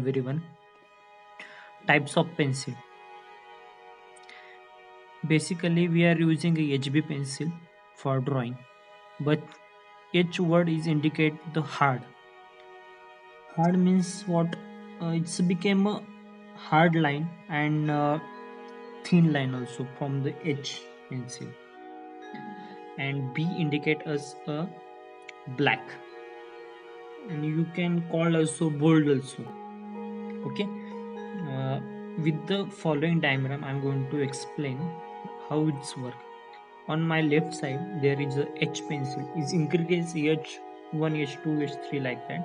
everyone. Types of pencil. Basically, we are using a HB pencil for drawing, but each word is indicate the hard. Hard means what? It's became a hard line and thin line also from the H pencil, and B indicate us a black, and you can call also bold also. Okay. Uh, with the following diagram, I'm going to explain how it's work. On my left side, there is a H pencil. Is increase H1, H2, H3 like that.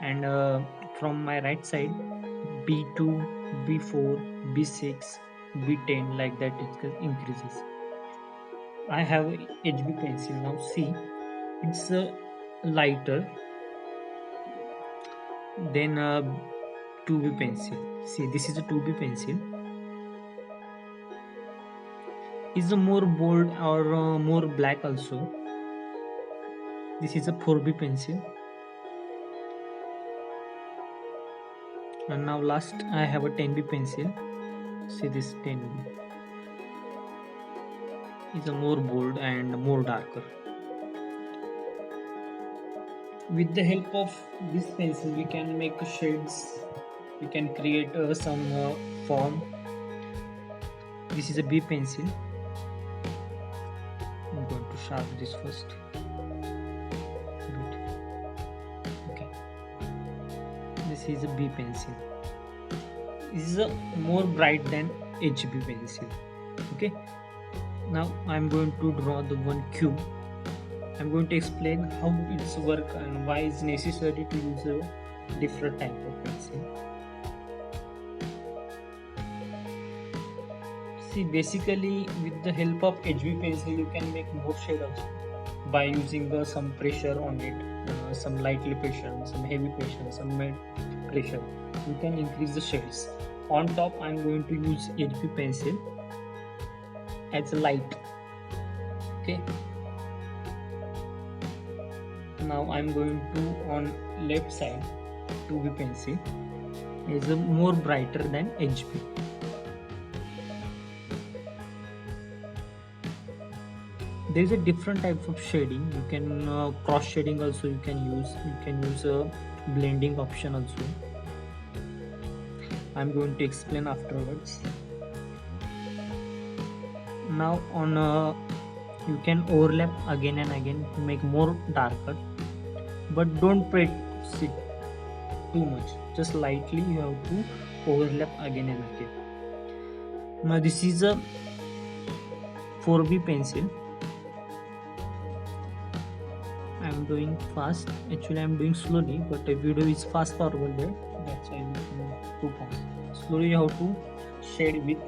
And from my right side, B2, B4, B6, B10 like that it increases. I have a HB pencil now. See, it's a lighter. Then 2B pencil. See, this is a 2B pencil. Is a more bold or more black also. This is a 4B pencil. And now last I have a 10B pencil. See this 10B is a more bold and more darker. With the help of this pencil we can make shades, we can create some form. This is a B pencil. I'm going to sharpen this first. Good. Okay. This is a B pencil. This is a more bright than HB pencil. Okay. Now I'm going to draw the one cube. I'm going to explain how it's work and why it's necessary to use a different type of pencil. See, basically with the help of HB pencil you can make more shade also by using some pressure on it, some lightly pressure, some heavy pressure, some mid pressure. You can increase the shades. On top I'm going to use HB pencil as a light. Okay. Now I'm going to on left side 2B pencil is a more brighter than HB. There is a different types of shading. You can cross shading also you can use. You can use a blending option also. I'm going to explain afterwards. Now on you can overlap again and again to make more darker, but don't press it too much, just lightly you have to overlap again and again. Now this is a 4B pencil. I'm doing fast, actually I'm doing slowly, but the video is fast forward there, that's why I'm doing too fast. Slowly you have to shade with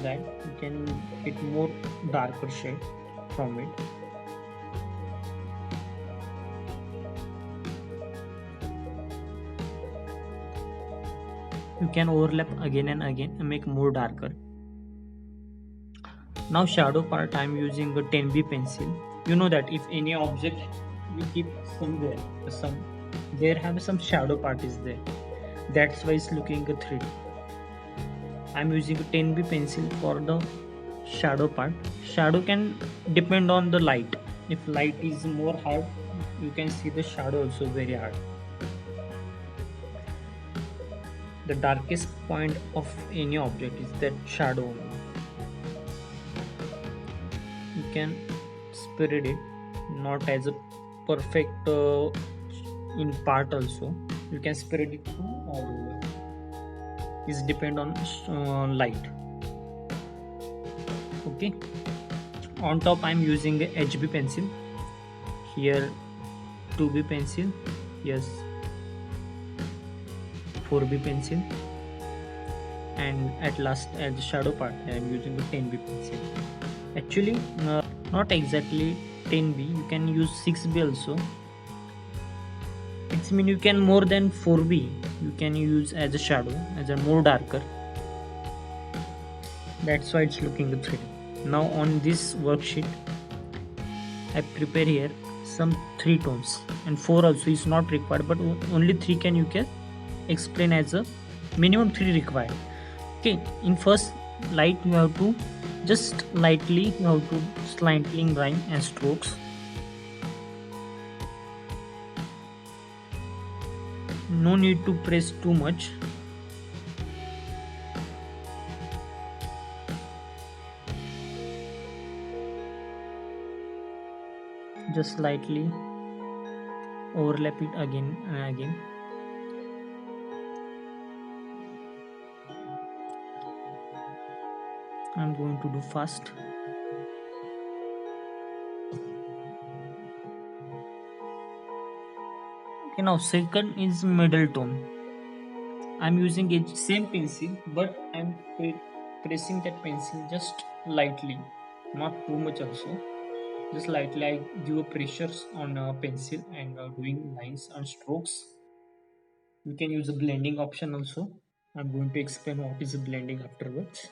that, you can get more darker shade from it. You can overlap again and again and make more darker. Now shadow part I'm using a 10B pencil. You know that if any object we keep somewhere, there have some shadow part is there. That's why it's looking a 3D. I'm using a 10B pencil for the shadow part. Shadow can depend on the light. If light is more hard, you can see the shadow also very hard. The darkest point of any object is that shadow only. You can spread it, not as a perfect in part also. You can spread it to all over. It depend on light. Okay. On top I'm using a HB pencil. Here 2B pencil. Yes. 4B pencil. And at last at the shadow part I am using the 10B pencil. Actually not exactly 10B, you can use 6B also. It's mean you can more than 4B you can use as a shadow, as a more darker. That's why it's looking the 3D. Now on this worksheet I prepare here some 3 tones, and 4 also is not required, but only 3 can you can explain as a minimum three required. Okay, in first light you have to just lightly, you have to slightly line and strokes. No need to press too much. Just slightly overlap it again and again. I'm going to do fast. Okay, now second is middle tone. I'm using a same pencil, but I'm pressing that pencil just lightly, not too much also. Just lightly, I give a pressures on a pencil and doing lines and strokes. You can use a blending option also. I'm going to explain what is a blending afterwards.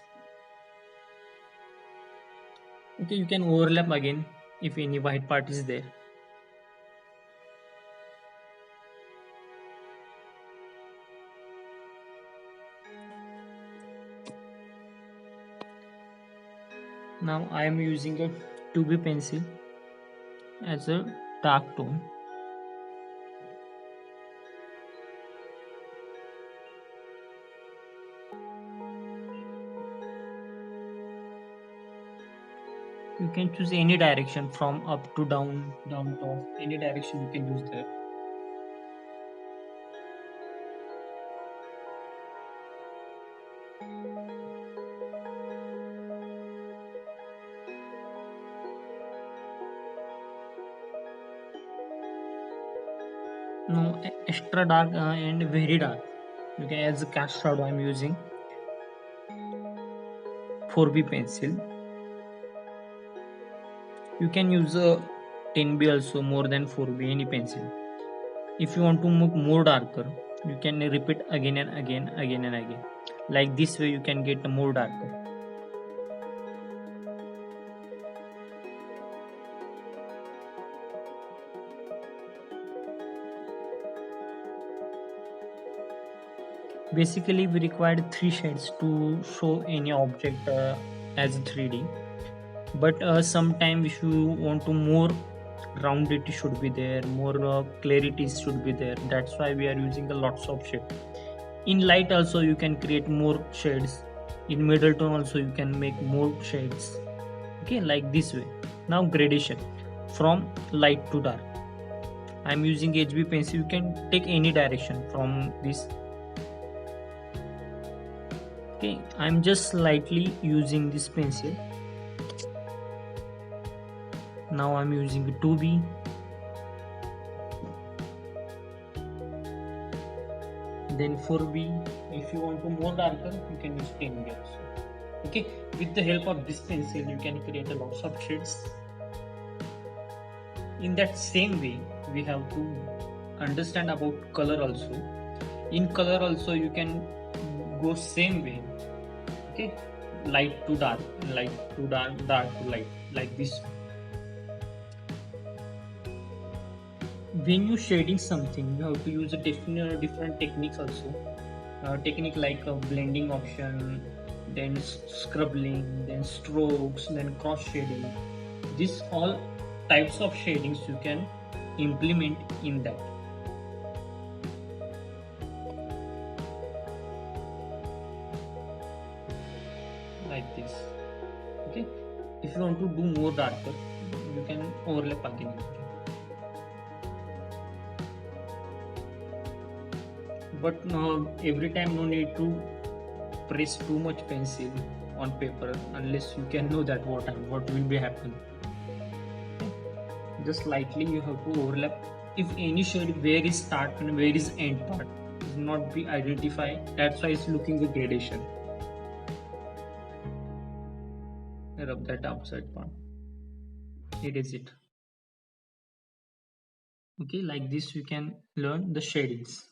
Okay, you can overlap again if any white part is there. Now I am using a 2B pencil as a dark tone. You can choose any direction from up to down, down to off, any direction you can use there. No, extra dark and very dark. You can, as a cast shadow I'm using 4B pencil. You can use a 10B also, more than 4B, any pencil. If you want to make more darker, you can repeat again and again, again and again. Like this way you can get more darker. Basically we required three shades to show any object as 3D. But sometime if you want to more rounded should be there, more clarity should be there. That's why we are using a lots of shade. In light also you can create more shades. In middle tone also you can make more shades. Okay, like this way. Now gradation from light to dark. I'm using HB pencil. You can take any direction from this. Okay, I'm just slightly using this pencil. Now I'm using 2B. Then 4B. If you want to more darker, you can use 10B also. Okay, with the help of this pencil, you can create a lots of shades. In that same way, we have to understand about color also. In color also, you can go same way. Okay, light to dark, light to dark, dark to light, like this. When you shading something, you have to use a different techniques also. Technique like a blending option, then scrubbing, then strokes, then cross shading. These all types of shadings you can implement in that. Like this. Okay. If you want to do more darker, you can overlap again. But every time no need to press too much pencil on paper unless you can know that what will be happen. Just slightly you have to overlap. If any shade where is start and where is end part is not be identified, that's why it's looking the gradation. Rub that outside part. It is it. Okay, like this you can learn the shadings.